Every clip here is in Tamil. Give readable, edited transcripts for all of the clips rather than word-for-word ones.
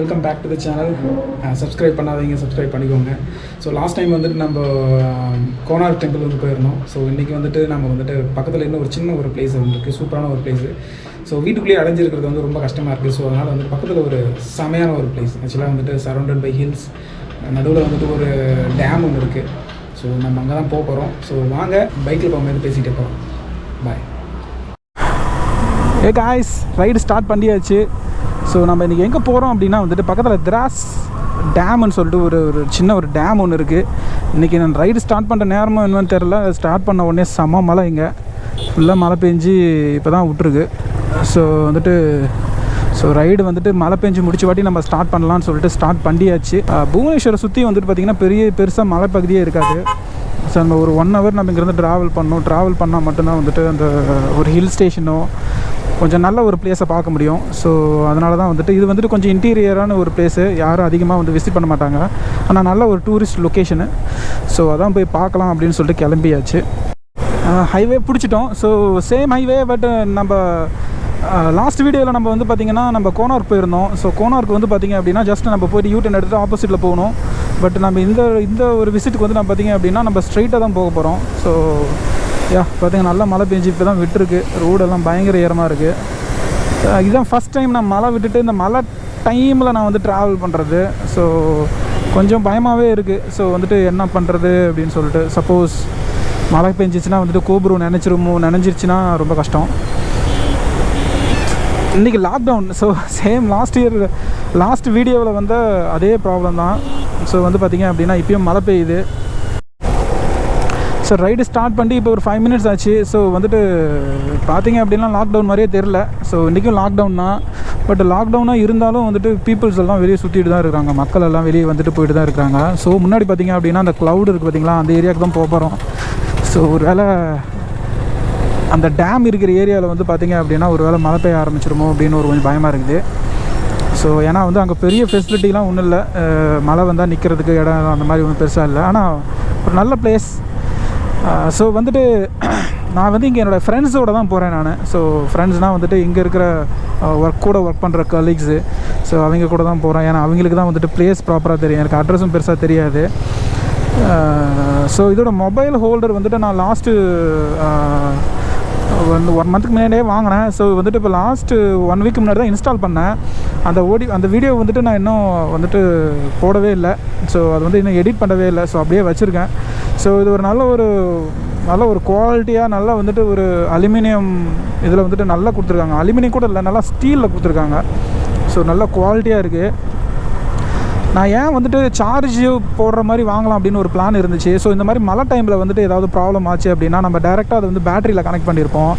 Welcome back to the channel. Subscribe பண்ணாதீங்க, சப்ஸ்கிரைப் பண்ணிக்கோங்க. ஸோ லாஸ்ட் டைம் வந்துட்டு நம்ம கோனார்க் டெம்பிள் வந்து போயிருந்தோம். ஸோ இன்றைக்கி வந்துட்டு நம்ம வந்துட்டு பக்கத்தில் இன்னும் ஒரு சின்ன ஒரு பிளேஸ் இருக்குது, சூப்பரான ஒரு பிளேஸு. ஸோ வீட்டுக்குள்ளேயே அடைஞ்சிருக்கிறது வந்து ரொம்ப கஷ்டமாக இருக்குது. ஸோ அதனால் வந்து பக்கத்தில் ஒரு செமையான ஒரு பிளேஸ், ஆக்சுவலாக வந்துட்டு சரௌண்டட் பை ஹில்ஸ், நடுவில் வந்துட்டு ஒரு டேம் ஒன்று இருக்குது. ஸோ நம்ம அங்கே தான் போக போகிறோம். ஸோ வாங்க பைக்கில் போகும்போது பேசிகிட்டே போகிறோம். பாய். ஏ காய்ஸ், ரைடு ஸ்டார்ட் பண்ணியாச்சு. ஸோ நம்ம இன்றைக்கி எங்கே போகிறோம் அப்படின்னா வந்துட்டு பக்கத்தில் திராஸ் டேம்னு சொல்லிட்டு ஒரு சின்ன ஒரு டேம் ஒன்று இருக்குது. இன்றைக்கி நான் ரைடு ஸ்டார்ட் பண்ணுற நேரமும் என்னன்னு தெரில. ஸ்டார்ட் பண்ண உடனே செம்ம மழை, இங்கே ஃபுல்லாக மழை பெஞ்சு இப்போ தான் விட்ருக்கு. ஸோ வந்துட்டு ரைடு வந்துட்டு மழை பெஞ்சு முடிச்ச வாட்டி நம்ம ஸ்டார்ட் பண்ணலான்னு சொல்லிட்டு ஸ்டார்ட் பண்ணியாச்சு. புவனேஸ்வரை சுற்றி வந்துட்டு பார்த்திங்கன்னா பெருசாக மலை பகுதியே இருக்காது. ஸோ நம்ம ஒரு 1 hour நம்ம இங்கேருந்து ட்ராவல் பண்ணால் மட்டும்தான் வந்துட்டு அந்த ஒரு ஹில் ஸ்டேஷனோ கொஞ்சம் நல்ல ஒரு பிளேஸை பார்க்க முடியும். ஸோ அதனால தான் வந்துட்டு இது வந்துட்டு கொஞ்சம் இன்டீரியரான ஒரு பிளேஸு, யாரும் அதிகமாக வந்து விசிட் பண்ண மாட்டாங்க. ஆனால் நல்ல ஒரு டூரிஸ்ட் லொக்கேஷனு. ஸோ அதான் போய் பார்க்கலாம் அப்படின்னு சொல்லிட்டு கிளம்பியாச்சு. ஹைவே பிடிச்சிட்டோம். ஸோ சேம் ஹைவே, பட் நம்ம லாஸ்ட் வீடியோவில் நம்ம வந்து பார்த்திங்கன்னா நம்ம கோனார்க் போயிருந்தோம். ஸோ கோனார்க் வந்து பார்த்திங்க அப்படின்னா ஜஸ்ட் நம்ம போய்ட்டு யூட்டன் எடுத்துகிட்டு ஆப்போசிட்டில் போகணும். பட் நம்ம இந்த ஒரு விசிட்டுக்கு வந்து நம்ம பார்த்திங்க அப்படின்னா நம்ம ஸ்ட்ரைட்டாக தான் போக போகிறோம். ஸோ பார்த்திங்கன்னா நல்லா மழை பெஞ்சு இப்போ தான் விட்டுருக்கு. ரோடெல்லாம் பயங்கர ஈரமாக இருக்குது. இதுதான் ஃபஸ்ட் டைம் நான் மழை விட்டுட்டு இந்த மழை டைமில் நான் வந்து ட்ராவல் பண்ணுறது. ஸோ கொஞ்சம் பயமாகவே இருக்குது. ஸோ வந்துட்டு என்ன பண்ணுறது அப்படின்னு சொல்லிட்டு, சப்போஸ் மழை பெஞ்சிச்சுன்னா வந்துட்டு கோபுரம் நினைஞ்சிருச்சுன்னா ரொம்ப கஷ்டம். இன்றைக்கி லாக்டவுன். ஸோ சேம் லாஸ்ட் வீடியோவில் வந்து அதே ப்ராப்ளம் தான். ஸோ வந்து பார்த்திங்க அப்படின்னா இப்போயும் மழை பெய்யுது. ஸோ ரைடு ஸ்டார்ட் பண்ணி இப்போ ஒரு 5 minutes ஆச்சு. ஸோ வந்துட்டு பார்த்திங்க அப்படின்னா லாக்டவுன் மாதிரியே தெரில. ஸோ இன்றைக்கும் லாக்டவுன் தான். பட் லாக்டவுனாக இருந்தாலும் வந்துட்டு பீப்புள்ஸ் எல்லாம் வெளியே சுற்றிட்டு தான் இருக்கிறாங்க, மக்கள் எல்லாம் வெளியே வந்துட்டு போயிட்டு தான் இருக்கிறாங்க. ஸோ முன்னாடி பார்த்திங்க அப்படின்னா அந்த க்ளவுட் இருக்குது பார்த்திங்களா, அந்த ஏரியாவுக்கு தான் போக போகிறோம். ஸோ ஒரு வேளை அந்த டேம் இருக்கிற ஏரியாவில் வந்து பார்த்திங்க அப்படின்னா ஒரு வேளை மழை பெய்ய ஆரம்பிச்சிருமோ அப்படின்னு ஒரு கொஞ்சம் பயமாக இருக்குது. ஸோ ஏன்னா வந்து அங்கே பெரிய ஃபெசிலிட்டிலாம் ஒன்றும் இல்லை, மழை வந்தால் நிற்கிறதுக்கு இடம் அந்த மாதிரி ஒன்றும் பெருசாக இல்லை. ஆனால் ஒரு நல்ல பிளேஸ். ஸோ வந்துட்டு நான் வந்து இங்கே என்னோடய ஃப்ரெண்ட்ஸோடு தான் போகிறேன் நான். ஸோ ஃப்ரெண்ட்ஸ்னால் வந்துட்டு இங்கே இருக்கிற ஒர்க் பண்ணுற கலீக்ஸு. ஸோ அவங்க கூட தான் போகிறேன். ஏன்னா அவங்களுக்கு தான் வந்துட்டு பிளேஸ் ப்ராப்பராக தெரியும், எனக்கு அட்ரஸும் பெருசாக தெரியாது. ஸோ இதோட மொபைல் ஹோல்டர் வந்துட்டு நான் லாஸ்ட்டு வந்து 1 month முன்னாடியே வாங்கினேன். ஸோ வந்துட்டு இப்போ லாஸ்ட்டு 1 week முன்னாடி தான் இன்ஸ்டால் பண்ணேன். அந்த வீடியோ வந்துட்டு நான் இன்னும் வந்துட்டு போடவே இல்லை. ஸோ அது வந்து இன்னும் எடிட் பண்ணவே இல்லை. ஸோ அப்படியே வச்சுருக்கேன். ஸோ இது ஒரு நல்ல ஒரு குவாலிட்டியாக நல்லா வந்துட்டு ஒரு அலுமினியம் இதில் வந்துட்டு நல்லா கொடுத்துருக்காங்க. அலுமினியம் கூட இல்லை, நல்லா ஸ்டீலில் கொடுத்துருக்காங்க. ஸோ நல்ல குவாலிட்டியாக இருக்குது. நான் ஏன் வந்துட்டு சார்ஜ் போடுற மாதிரி வாங்கலாம் அப்படின்னு ஒரு பிளான் இருந்துச்சு. ஸோ இந்த மாதிரி மழை டைமில் வந்துட்டு ஏதாவது ப்ராப்ளம் ஆச்சு அப்படின்னா நம்ம டேரெக்டாக அதை வந்து பேட்டரியில் கனெக்ட் பண்ணியிருப்போம்.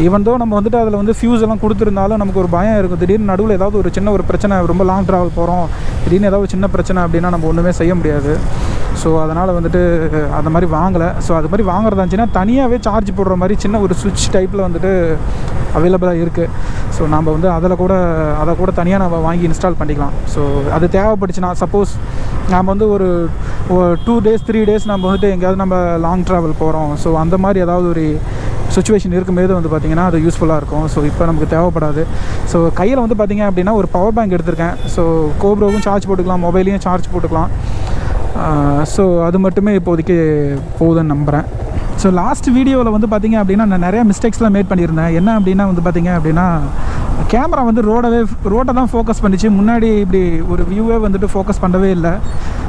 ஈவன் தோ நம்ம வந்துட்டு அதில் வந்து ஃபியூஸ் எல்லாம் கொடுத்துருந்தாலும் நமக்கு ஒரு பயம் இருக்கும். திடீர்னு நடுவில் ஏதாவது ஒரு சின்ன ஒரு பிரச்சனை, ரொம்ப லாங் ட்ராவல் போகிறோம், திடீர்னு ஏதாவது சின்ன பிரச்சனை அப்படின்னா நம்ம ஒன்றுமே செய்ய முடியாது. ஸோ அதனால் வந்துட்டு அந்த மாதிரி வாங்கலை. ஸோ அது மாதிரி வாங்குறதா இருந்துச்சுன்னா தனியாகவே சார்ஜ் போடுற மாதிரி சின்ன ஒரு சுவிட்ச் டைப்பில் வந்துட்டு அவைலபிளாக இருக்குது. ஸோ நம்ம வந்து அதை கூட தனியாக நம்ம வாங்கி இன்ஸ்டால் பண்ணிக்கலாம். ஸோ அது தேவைப்பட்டுச்சுன்னா, சப்போஸ் நாம் வந்து ஒரு 2 days 3 days நம்ம வந்துட்டு எங்கேயாவது நம்ம லாங் ட்ராவல் போகிறோம், ஸோ அந்த மாதிரி ஏதாவது ஒரு சுச்சுவேஷன் இருக்கும்போது வந்து பார்த்திங்கன்னா அது யூஸ்ஃபுல்லாக இருக்கும். ஸோ இப்போ நமக்கு தேவைப்படாது. ஸோ கையில் வந்து பார்த்திங்க அப்படின்னா ஒரு பவர் பேங்க் எடுத்திருக்கேன். ஸோ கோப்ரோவும் சார்ஜ் போட்டுக்கலாம், மொபைலையும் சார்ஜ் போட்டுக்கலாம். ஸோ அது மட்டுமே இப்போதைக்கு போகுதுன்னு நம்புகிறேன். ஸோ லாஸ்ட் வீடியோவில் வந்து பார்த்திங்க அப்படின்னா நான் நிறையா மிஸ்டேக்ஸ்லாம் மேட் பண்ணியிருந்தேன். என்ன அப்படின்னா வந்து பார்த்திங்க அப்படின்னா கேமரா வந்து ரோட்டை தான் ஃபோக்கஸ் பண்ணிச்சு, முன்னாடி இப்படி ஒரு வியூவே வந்துட்டு ஃபோக்கஸ் பண்ணவே இல்லை.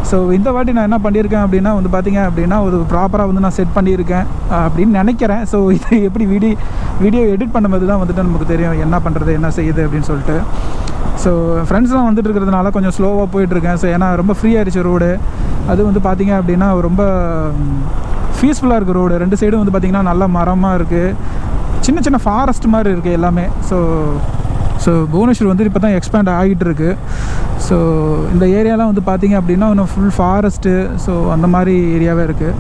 ஸோ இந்த வாட்டி நான் என்ன பண்ணியிருக்கேன் அப்படின்னா வந்து பார்த்திங்க அப்படின்னா ஒரு ப்ராப்பராக வந்து நான் செட் பண்ணியிருக்கேன் அப்படின்னு நினைக்கிறேன். ஸோ இது எப்படி வீடியோ எடிட் பண்ணும்போது தான் வந்துட்டு நமக்கு தெரியும் என்ன பண்ணுறது, என்ன செய்யுது அப்படின்னு சொல்லிட்டு. ஸோ ஃப்ரெண்ட்ஸ்லாம் வந்துட்டு இருக்கிறதுனால கொஞ்சம் ஸ்லோவாக போயிட்டுருக்கேன். ஸோ ஏன்னா ரொம்ப ஃப்ரீ ஆகிடுச்சு ரோடு. அது வந்து பார்த்திங்க அப்படின்னா ரொம்ப பீஸ்ஃபுல்லாக இருக்குது ரோடு. 2 சைடும் வந்து பார்த்திங்கன்னா நல்ல மரமாக இருக்குது, சின்ன ஃபாரஸ்ட் மாதிரி இருக்குது எல்லாமே. ஸோ புவனேஸ்வர் வந்து இப்போ தான் எக்ஸ்பேண்ட் ஆகிட்டு இருக்குது. ஸோ இந்த ஏரியாலாம் வந்து பார்த்திங்க அப்படின்னா இன்னும் ஃபுல் ஃபாரஸ்ட்டு. ஸோ அந்த மாதிரி ஏரியாவே இருக்குது.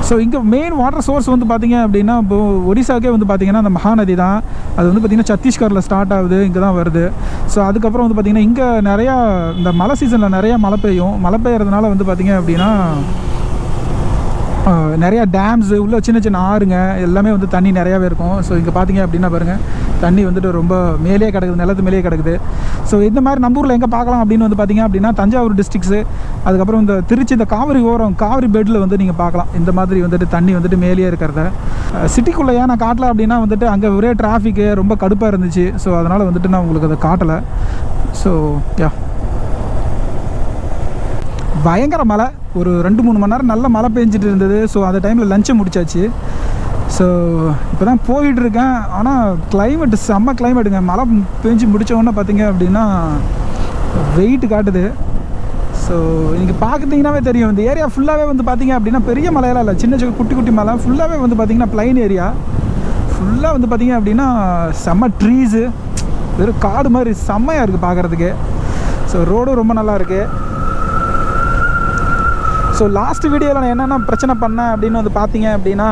ஸோ இங்கே மெயின் வாட்டர் சோர்ஸ் வந்து பார்த்திங்க அப்படின்னா இப்போ ஒடிசாக்கே வந்து பார்த்திங்கன்னா அந்த மகாநதி தான். அது வந்து பார்த்திங்கன்னா சத்தீஸ்கரில் ஸ்டார்ட் ஆகுது, இங்கே தான் வருது. ஸோ அதுக்கப்புறம் வந்து பார்த்திங்கன்னா இங்கே நிறையா இந்த மழை சீசனில் நிறையா மழை பெய்யும். மழை பெய்யறதுனால வந்து பார்த்திங்க அப்படின்னா நிறையா டேம்ஸு உள்ள சின்ன ஆறுங்க எல்லாமே வந்து தண்ணி நிறையாவே இருக்கும். ஸோ இங்கே பார்த்திங்க அப்படின்னா பாருங்கள், தண்ணி வந்துட்டு ரொம்ப மேலே கிடக்குது, நிலத்து மேலேயே கிடக்குது. ஸோ இந்த மாதிரி நம்ம ஊரில் எங்கே பார்க்கலாம் அப்படின்னு வந்து பார்த்திங்க அப்படின்னா தஞ்சாவூர் டிஸ்ட்ரிக்ஸு, அதுக்கப்புறம் இந்த திருச்சி, இந்த காவிரி ஓரம், காவிரி பெட்டில் வந்து நீங்கள் பார்க்கலாம் இந்த மாதிரி வந்துட்டு தண்ணி வந்துட்டு மேலேயே இருக்கிறத. சிட்டிக்குள்ளே ஏன் நான் காட்டல அப்படின்னா வந்துட்டு அங்கே ஒரே டிராஃபிக்கு ரொம்ப கடுப்பாக இருந்துச்சு. ஸோ அதனால் வந்துட்டு நான் உங்களுக்கு அதை காட்டலை. ஸோ யா, பயங்கர மழை, ஒரு 2-3 மணி நேரம் நல்ல மழை பெஞ்சிட்டு இருந்தது. ஸோ அந்த டைமில் லஞ்சை முடிச்சாச்சு. ஸோ இப்போ தான் போயிட்டுருக்கேன். ஆனால் கிளைமேட்டு செம்ம கிளைமேட்டுங்க. மழை பெஞ்சு முடித்தோடனே பார்த்திங்க அப்படின்னா வெயிட் காட்டுது. ஸோ நீங்கள் பார்க்குறீங்கன்னாவே தெரியும், இந்த ஏரியா ஃபுல்லாகவே வந்து பார்த்திங்க அப்படின்னா பெரிய மலையெல்லாம் இல்லை, சின்ன சின்ன குட்டி குட்டி மலை, ஃபுல்லாகவே வந்து பார்த்திங்கன்னா ப்ளைன் ஏரியா. ஃபுல்லாக வந்து பார்த்திங்க அப்படின்னா செம்ம ட்ரீஸு, வெறும் காடு மாதிரி செம்மையாக இருக்குது பார்க்குறதுக்கு. ஸோ ரோடும் ரொம்ப நல்லா இருக்குது. ஸோ லாஸ்ட் வீடியோவில் நான் என்னென்ன பிரச்சனை பண்ணேன் அப்படின்னு வந்து பார்த்தீங்க அப்படின்னா,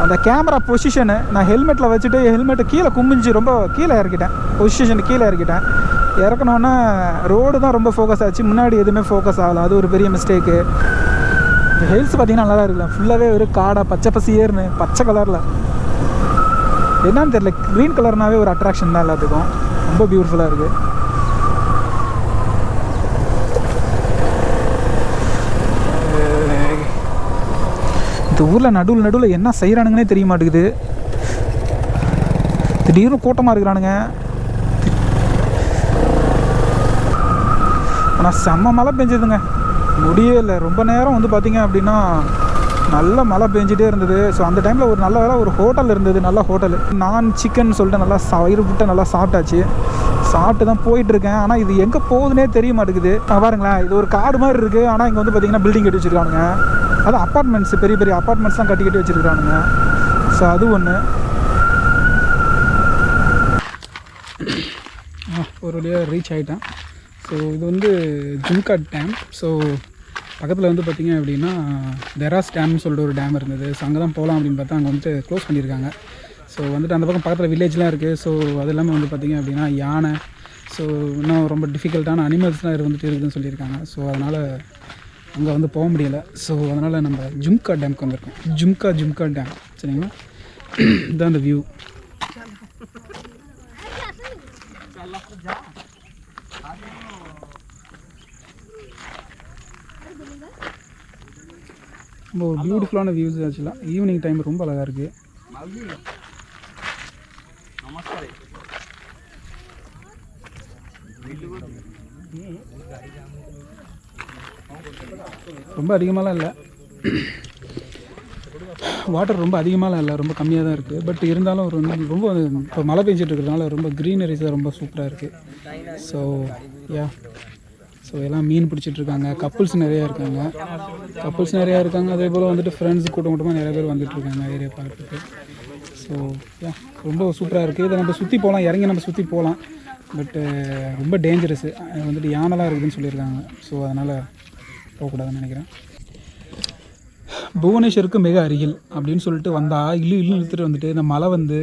அந்த கேமரா பொசிஷனு நான் ஹெல்மெட்டில் வச்சுட்டு ஹெல்மெட்டை கீழே குமிஞ்சு ரொம்ப கீழே இறக்கிட்டேன், பொசிஷன் கீழே இறக்கிட்டேன். இறக்கணுன்னா ரோடு தான் ரொம்ப ஃபோக்கஸ் ஆச்சு, முன்னாடி எதுவுமே ஃபோக்கஸ் ஆகலை. அது ஒரு பெரிய மிஸ்டேக்கு. இந்த ஹில்ஸ் பார்த்திங்கன்னா நல்லா இருக்குல்ல, ஃபுல்லாகவே ஒரு காடாக பச்சை பசியேர்னு பச்சை கலரில், என்னன்னு தெரியல, க்ரீன் கலர்னாவே ஒரு அட்ராக்ஷன் தான் எல்லாத்துக்கும். ரொம்ப பியூட்டிஃபுல்லாக இருக்குது. இந்த ஊரில் நடுவில் என்ன செய்கிறானுங்கன்னே தெரிய மாட்டேங்குது. திடீர்னு கூட்டமாக இருக்கிறானுங்க. ஆனால் செம்ம மழை பெஞ்சதுங்க, முடியவே இல்லை. ரொம்ப நேரம் வந்து பார்த்திங்க அப்படின்னா நல்ல மழை பெஞ்சிட்டே இருந்தது. ஸோ அந்த டைமில் ஒரு நல்ல வேலை ஒரு ஹோட்டல் இருந்தது, நல்ல ஹோட்டல். நான் சிக்கன் சொல்லிட்டு நல்லா வயிறு விட்டு நல்லா சாப்பிட்டாச்சு. சாப்பிட்டு தான் போயிட்டுருக்கேன். ஆனால் இது எங்கே போகுதுன்னே தெரிய மாட்டேங்குது. பாருங்களேன், இது ஒரு காடு மாதிரி இருக்குது. ஆனால் இங்கே வந்து பார்த்திங்கன்னா பில்டிங் கட்டி வச்சுருக்கானுங்க. அது அப்பார்ட்மெண்ட்ஸ், பெரிய பெரிய அப்பார்ட்மெண்ட்ஸ் தான் கட்டி வச்சுருக்கானுங்க. ஸோ அது ஒன்று. ஒரு வழியாக ரீச் ஆகிட்டேன். ஸோ இது வந்து ஜுன்கா டேம். ஸோ பக்கத்தில் வந்து பார்த்திங்க அப்படின்னா தெராஸ் டேம்னு சொல்லிட்டு ஒரு டேம் இருந்தது. ஸோ அங்கே தான் போகலாம் அப்படின்னு பார்த்தா அங்கே வந்துட்டு க்ளோஸ் பண்ணியிருக்காங்க. ஸோ வந்துட்டு அந்த பக்கம் பக்கத்தில் வில்லேஜ்லாம் இருக்குது. ஸோ அது எல்லாமே வந்து பார்த்திங்க அப்படின்னா யானை, ஸோ இன்னும் ரொம்ப டிஃபிகல்ட்டான அனிமல்ஸ்லாம் வந்துட்டு இருக்குதுன்னு சொல்லியிருக்காங்க. ஸோ அதனால் அங்கே வந்து போக முடியலை. ஸோ அதனால் நம்ம ஜுன்கா டேமுக்கு வந்திருக்கோம். ஜுன்கா டேம், சரிங்களா? இதுதான் அந்த வியூ. ரொம்ப ஒரு பியூட்டிஃபுல்லான வியூஸ். ஆக்சுவலாக ஈவினிங் டைம் ரொம்ப அழகாக இருக்குது. ரொம்ப அதிகமாகலாம் இல்லை, வாட்டர் ரொம்ப அதிகமாகலாம் இல்லை, ரொம்ப கம்மியாக தான் இருக்குது. பட் இருந்தாலும் ஒரு ரொம்ப இப்போ மழை பெஞ்சிட்டு இருக்கிறதுனால ரொம்ப க்ரீனரிஸாக ரொம்ப சூப்பராக இருக்குது. ஸோ யா, ஸோ எல்லாம் மீன் பிடிச்சிட்ருக்காங்க. கப்புள்ஸ் நிறையா இருக்காங்க, அதே போல் வந்துட்டு ஃப்ரெண்ட்ஸ் கூட்டமாக நிறைய பேர் வந்துட்டுருக்காங்க ஏரியா பார்க்குறதுக்கு. ஸோ யா, ரொம்ப சூப்பராக இருக்குது. இதை நம்ம சுற்றி போகலாம், இறங்கி நம்ம சுற்றி போகலாம். பட்டு ரொம்ப டேஞ்சரஸு, வந்துட்டு யானைலாம் இருக்குதுன்னு சொல்லியிருக்காங்க. ஸோ அதனால் போகக்கூடாதுன்னு நினைக்கிறேன். புவனேஸ்வருக்கு மிக அருகில் அப்படின்னு சொல்லிட்டு வந்தால் இழுத்துட்டு வந்துட்டு இந்த மழை வந்து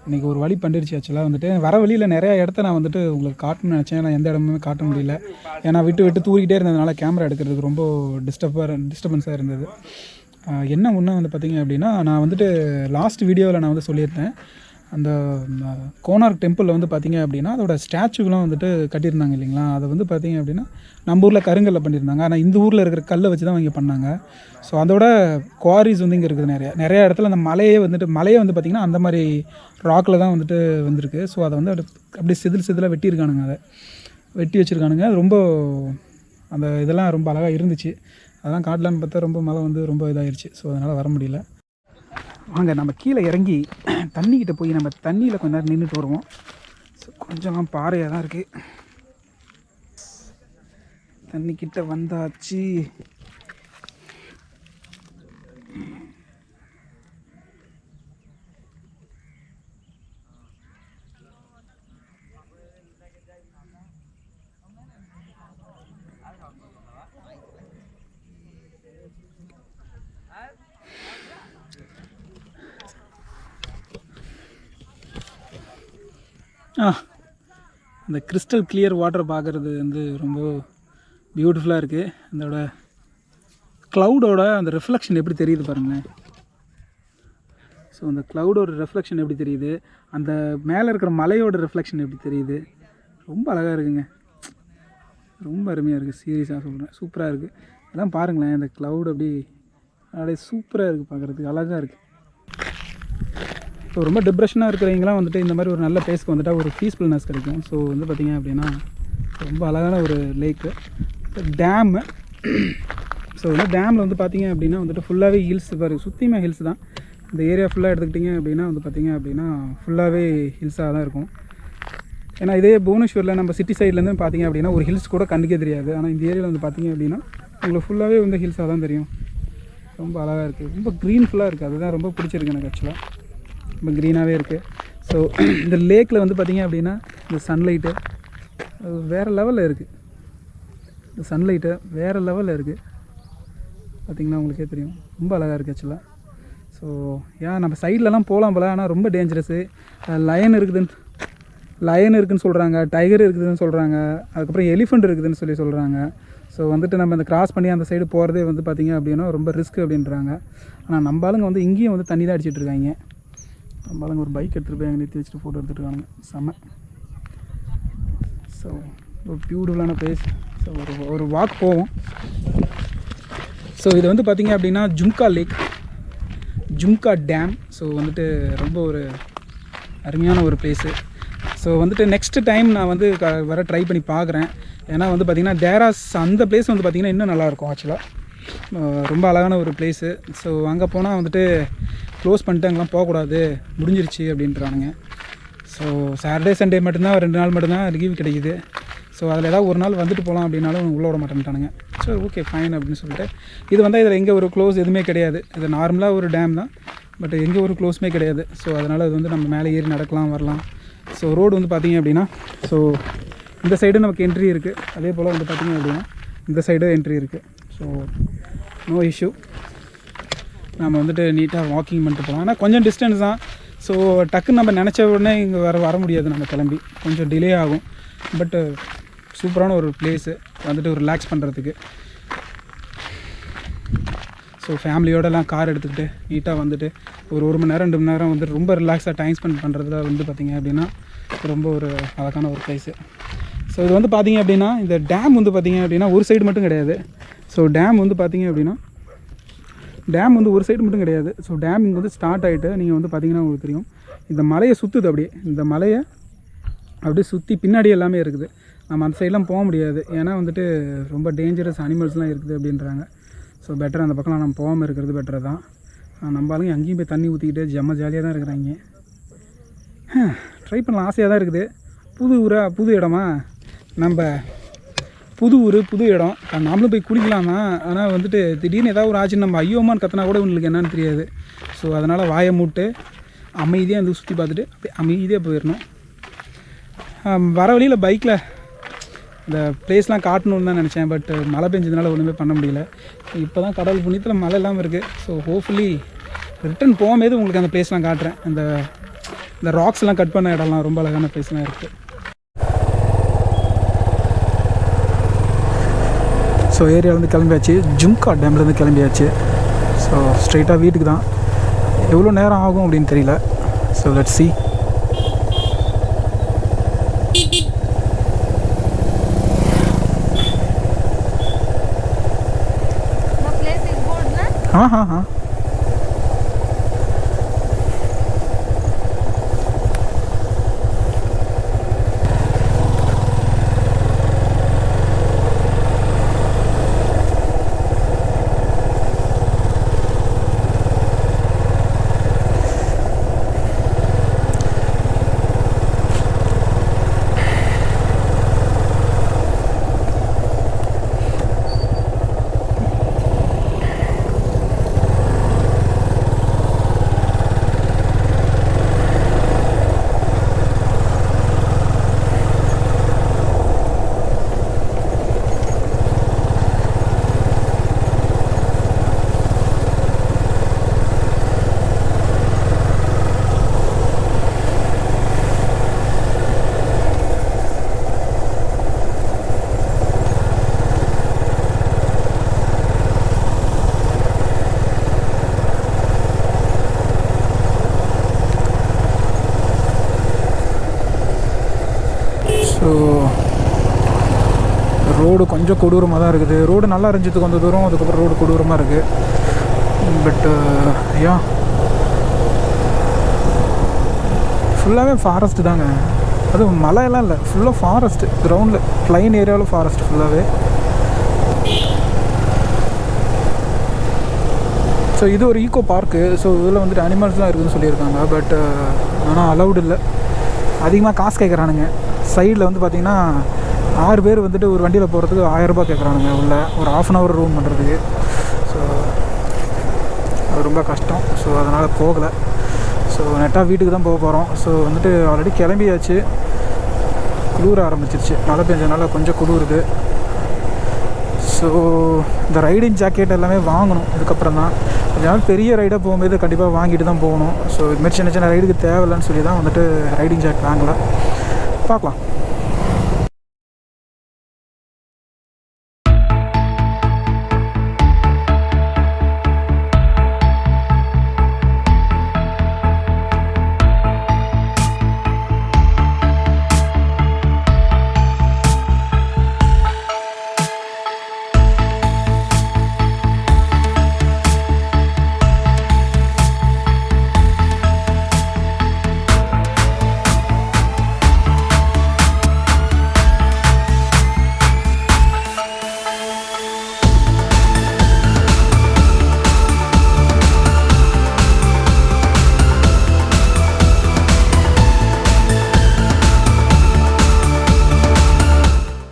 இன்றைக்கி ஒரு வழி பண்ணிருச்சு. ஆக்சுவலாக வந்துட்டு வர வழியில் நிறையா இடத்த நான் வந்துட்டு உங்களுக்கு காட்டணும்னு நினச்சேன். நான் எந்த இடமுமே காட்ட முடியல, ஏன்னா விட்டு தூக்கிட்டே இருந்ததுனால கேமரா எடுக்கிறதுக்கு ரொம்ப டிஸ்டர்பன்ஸாக இருந்தது. என்ன ஒன்று வந்து பார்த்திங்க அப்படின்னா, நான் வந்துட்டு லாஸ்ட் வீடியோவில் நான் வந்து சொல்லியிருந்தேன், அந்த கோனார்க் டெம்பிளில் வந்து பார்த்திங்க அப்படின்னா அதோட ஸ்டாச்சுலாம் வந்துட்டு கட்டியிருந்தாங்க இல்லைங்களா. அதை வந்து பார்த்திங்க அப்படின்னா நம்ம ஊரில் கருங்கல்ல பண்ணியிருந்தாங்க, ஆனால் இந்த ஊரில் இருக்கிற கல்லை வச்சு தான் இங்கே பண்ணாங்க. ஸோ அதோட குவாரிஸ் வந்து இங்கே இருக்குது நிறைய இடத்துல. அந்த மலையே வந்து பார்த்திங்கன்னா அந்த மாதிரி ராக்கில் தான் வந்துட்டு வந்திருக்கு. ஸோ அதை வந்து அப்படியே சிதிலாக வெட்டியிருக்கானுங்க, அதை வெட்டி வச்சுருக்கானுங்க. அது ரொம்ப அந்த இதெல்லாம் ரொம்ப அழகாக இருந்துச்சு. அதெல்லாம் காட்டலான்னு பார்த்தா ரொம்ப மழை வந்து ரொம்ப இதாகிடுச்சு. ஸோ அதனால் வர முடியல. வாங்க நம்ம கீழே இறங்கி தண்ணிக்கிட்ட போய் நம்ம தண்ணியில் கொஞ்ச நேரம் நின்றுட்டு வருவோம். ஸோ கொஞ்சம் பாறையாக தான் இருக்குது. தண்ணிக்கிட்ட வந்தாச்சு. அந்த கிறிஸ்டல் கிளியர் வாட்டர் பார்க்குறது வந்து ரொம்ப பியூட்டிஃபுல்லாக இருக்குது. அதோட க்ளவுடோட அந்த ரிஃப்ளெக்ஷன் எப்படி தெரியுது பாருங்களேன். ஸோ ஸோ அந்த க்ளவுடோட ரிஃப்ளெக்ஷன் எப்படி தெரியுது, அந்த மேலே இருக்கிற மலையோட ரிஃப்ளெக்ஷன் எப்படி தெரியுது, ரொம்ப அழகாக இருக்குங்க. ரொம்ப அருமையாக இருக்குது, சீரியஸாக சொல்கிறேன். சூப்பராக இருக்குது. இதெல்லாம் பாருங்களேன், அந்த க்ளவுட் அப்படியே சூப்பராக இருக்குது, பார்க்குறதுக்கு அழகாக இருக்குது. ஸோ ரொம்ப டிப்ரெஷனாக இருக்கிறவங்களாம் வந்துட்டு இந்த மாதிரி ஒரு நல்ல பிளேஸ்க்கு வந்துட்டால் ஒரு பீஸ்ஃபுல்னஸ் கிடைக்கும். ஸோ வந்து பார்த்திங்க அப்படின்னா ரொம்ப அழகான ஒரு லேக்கு, டேமு. ஸோ வந்து டேமில் வந்து பார்த்திங்க அப்படின்னா வந்துட்டு ஃபுல்லாகவே ஹில்ஸ் பாருங்கள், சுற்றியுமே ஹில்ஸ் தான். இந்த ஏரியா ஃபுல்லாக எடுத்துக்கிட்டிங்க அப்படின்னா வந்து பார்த்திங்க அப்படின்னா ஃபுல்லாகவே ஹில்ஸாக தான் இருக்கும். ஏன்னா இதே புவனேஸ்வரில் நம்ம சிட்டி சைட்லேருந்து பார்த்திங்க அப்படின்னா ஒரு ஹில்ஸ் கூட கண்ணுக்கே தெரியாது. ஆனால் இந்த ஏரியாவில் வந்து பார்த்திங்க அப்படின்னா உங்களுக்கு ஃபுல்லாகவே வந்து ஹில்ஸாக தான் தெரியும். ரொம்ப அழகாக இருக்குது, ரொம்ப க்ரீன்ஃபுல்லாக இருக்குது. அதுதான் ரொம்ப பிடிச்சிருக்கு எனக்கு ஆக்சுவலாக, ரொம்ப க்ரீனாகவே இருக்குது. ஸோ இந்த லேக்கில் வந்து பார்த்திங்க அப்படின்னா இந்த சன்லைட்டு வேறு லெவலில் இருக்குது. இந்த சன்லைட்டு வேறு லெவலில் இருக்குது, பார்த்திங்கன்னா உங்களுக்கே தெரியும். ரொம்ப அழகாக இருக்குது ஆக்சுவலாக. ஸோ ஏன் நம்ம சைட்லலாம் போகலாம் போல, ஆனால் ரொம்ப டேஞ்சரஸு. லயன் இருக்குதுன்னு சொல்கிறாங்க, டைகர் இருக்குதுன்னு சொல்கிறாங்க, அதுக்கப்புறம் எலிஃபெண்ட் இருக்குதுன்னு சொல்கிறாங்க. ஸோ வந்துட்டு நம்ம இந்த கிராஸ் பண்ணி அந்த சைடு போகிறதே வந்து பார்த்திங்க அப்படின்னா ரொம்ப ரிஸ்க் அப்படின்றாங்க. ஆனால் நம்ம ஆளுங்க வந்து இங்கேயும் வந்து தண்ணி தான் அடிச்சிட்ருக்காங்க. நம்ம ஆளுங்க ஒரு பைக் எடுத்துகிட்டு போய் அங்கே நிறுத்தி வச்சுட்டு ஃபோட்டோ எடுத்துகிட்டு செம்ம. ஸோ ஒரு பியூட்டிஃபுல்லான பிளேஸ். ஸோ ஒரு வாக் போவோம். ஸோ இது வந்து பார்த்திங்க அப்படின்னா ஜும்கா லேக், ஜும்கா டேம். ஸோ வந்துட்டு ரொம்ப ஒரு அருமையான ஒரு பிளேஸு. ஸோ வந்துட்டு நெக்ஸ்ட்டு டைம் நான் வந்து வர ட்ரை பண்ணி பார்க்குறேன். ஏன்னா வந்து பார்த்திங்கன்னா தேராஸ் அந்த பிளேஸ் வந்து பார்த்திங்கன்னா இன்னும் நல்லாயிருக்கும் ஆக்சுவலாக. ரொம்ப அழகான ஒரு பிளேஸு. ஸோ அங்கே போனால் வந்துட்டு க்ளோஸ் பண்ணிட்டு அங்கெல்லாம் போகக்கூடாது, முடிஞ்சிருச்சு அப்படின்றானுங்க. ஸோ சாட்டர்டே சண்டே மட்டும்தான், 2 நாள் மட்டும்தான் லீவ் கிடைக்குது. ஸோ அதில் ஏதாவது ஒரு நாள் வந்துட்டு போகலாம் அப்படின்னாலும் உள்ளே விட மாட்டேன்ட்டானுங்க. ஸோ ஓகே ஃபைன் அப்படின்னு சொல்லிட்டு இது வந்து இதில் எங்கே ஒரு க்ளோஸ் எதுவுமே கிடையாது. இது நார்மலாக ஒரு டேம் தான், பட் எங்கே ஒரு க்ளோஸுமே கிடையாது. ஸோ அதனால் இது வந்து நம்ம மேலே ஏறி நடக்கலாம், வரலாம். ஸோ ரோடு வந்து பார்த்திங்க அப்படின்னா ஸோ இந்த சைடு நமக்கு என்ட்ரி இருக்குது, அதே போல் வந்து பார்த்திங்க அப்படின்னா இந்த சைடு என்ட்ரி இருக்குது. ஸோ நோ இஷ்யூ, நம்ம வந்துட்டு நீட்டாக வாக்கிங் பண்ணிட்டு போகலாம். ஆனால் கொஞ்சம் டிஸ்டன்ஸ் தான். ஸோ டக்குன்னு நம்ம நினச்ச உடனே இங்கே வர முடியாது, நம்ம கிளம்பி கொஞ்சம் டிலே ஆகும். பட்டு சூப்பரான ஒரு பிளேஸு வந்துட்டு ஒரு ரிலாக்ஸ் பண்ணுறதுக்கு. ஸோ ஃபேமிலியோடலாம் கார் எடுத்துக்கிட்டு நீட்டாக வந்துட்டு ஒரு மணி நேரம் 2 மணி நேரம் வந்துட்டு ரொம்ப ரிலாக்ஸாக டைம் ஸ்பெண்ட் பண்ணுறதுல வந்து பார்த்திங்க அப்படின்னா ரொம்ப ஒரு அழகான ஒரு பிளேஸு. ஸோ இது வந்து பார்த்திங்க அப்படின்னா இந்த டேம் வந்து பார்த்திங்க அப்படின்னா ஒரு சைடு மட்டும் கிடையாது. ஸோ டேம் வந்து பார்த்திங்க அப்படின்னா டேம் வந்து ஒரு சைடு மட்டும் கிடையாது. ஸோ டேம் இங்கே வந்து ஸ்டார்ட் ஆகிட்டு நீங்கள் வந்து பார்த்திங்கன்னா உங்களுக்கு தெரியும் இந்த மலையை சுற்றுது, அப்படியே இந்த மலையை அப்படியே சுற்றி பின்னாடி எல்லாமே இருக்குது. நம்ம அந்த சைடெலாம் போக முடியாது, ஏன்னா வந்துட்டு ரொம்ப டேஞ்சரஸ் அனிமல்ஸ்லாம் இருக்குது அப்படின்றாங்க. ஸோ பெட்டர் அந்த பக்கம்லாம் நம்ம போகாமல் இருக்கிறது பெட்டர் தான். நம்ம ஆளுங்க அங்கேயும் போய் தண்ணி ஊற்றிக்கிட்டு ஜம்ம ஜாலியாக தான் இருக்கிறாங்க. ட்ரை பண்ணலாம், ஆசையாக தான் இருக்குது. புது ஊரா, புது இடமா, நம்ம புது ஊர் புது இடம், நாமளும் போய் குளிக்கலாமா. ஆனால் வந்துட்டு திடீர்னு ஏதாவது ஒரு ஆச்சு நம்ம ஐயோமான்னு கத்தினா கூட உங்களுக்கு என்னன்னு தெரியாது. ஸோ அதனால் வாயை மூட்டு அமைதியாக வந்து சுற்றி பார்த்துட்டு அப்படியே அமைதியாக போயிடணும். வர வழியில் பைக்கில் இந்த ப்ளேஸ்லாம் காட்டணுன்னு தான் நினச்சேன், பட் மழை பெஞ்சதுனால ஒன்றுமே பண்ண முடியல. இப்போ தான் கடவுள் புண்ணியத்தில் மழை இல்லாமல் இருக்குது. ஸோ ஹோப்ஃபுல்லி ரிட்டன் போகும்போது உங்களுக்கு அந்த ப்ளேஸ்லாம் காட்டுறேன். இந்த ராக்ஸ்லாம் கட் பண்ண இடம்லாம் ரொம்ப அழகான ப்ளேஸ்லாம் இருக்குது. ஸோ ஏரியாவிலேருந்து கிளம்பியாச்சு, ஜும்கா டேம்லேருந்து கிளம்பியாச்சு. ஸோ ஸ்ட்ரெயிட்டாக வீட்டுக்கு தான். எவ்வளோ நேரம் ஆகும் அப்படின்னு தெரியல. So let's see. हाँ हाँ हाँ கொஞ்சம் கொடூரமாக தான் இருக்குது. ரோடு நல்லா இருந்துச்சு கொஞ்சம் தூரம், அதுக்கப்புறம் ரோடு கொடூரமாக இருக்குது. பட் யா ஃபுல்லாகவே ஃபாரஸ்ட்டு தாங்க. அதுவும் மலையெல்லாம் இல்லை, ஃபுல்லாக ஃபாரஸ்ட்டு. கிரவுண்டில் ப்ளைன் ஏரியாவில் ஃபாரஸ்ட் ஃபுல்லாகவே. ஸோ இது ஒரு ஈக்கோ பார்க்கு. ஸோ இதில் வந்துட்டு அனிமல்ஸ்லாம் இருக்குதுன்னு சொல்லியிருக்காங்க. பட் ஆனால் அலவுட் இல்லை. அதிகமாக காசு கேட்குறானுங்க. சைடில் வந்து பார்த்திங்கன்னா 6 பேர் வந்துட்டு ஒரு வண்டியில் போகிறதுக்கு 1000 ரூபா கேட்குறானுங்க உள்ள ஒரு ½ ரூம் பண்ணுறதுக்கு. ஸோ அது ரொம்ப கஷ்டம். ஸோ அதனால் போகலை. ஸோ நெட்டாக வீட்டுக்கு தான் போக போகிறோம். ஸோ வந்துட்டு ஆல்ரெடி கிளம்பியாச்சு. குளிர ஆரம்பிச்சிருச்சு, மழை பெஞ்சதுனால கொஞ்சம் குளிருது. ஸோ இந்த ரைடிங் ஜாக்கெட் எல்லாமே வாங்கணும் இதுக்கப்புறம் தான். கொஞ்ச நாள் பெரிய ரைடாக போகும்போது கண்டிப்பாக வாங்கிட்டு தான் போகணும். ஸோ இதுமாதிரி சின்ன சின்ன ரைடுக்கு தேவையில்லைன்னு சொல்லி தான் வந்துட்டு ரைடிங் ஜாக்கெட் வாங்கலை. பார்க்கலாம்.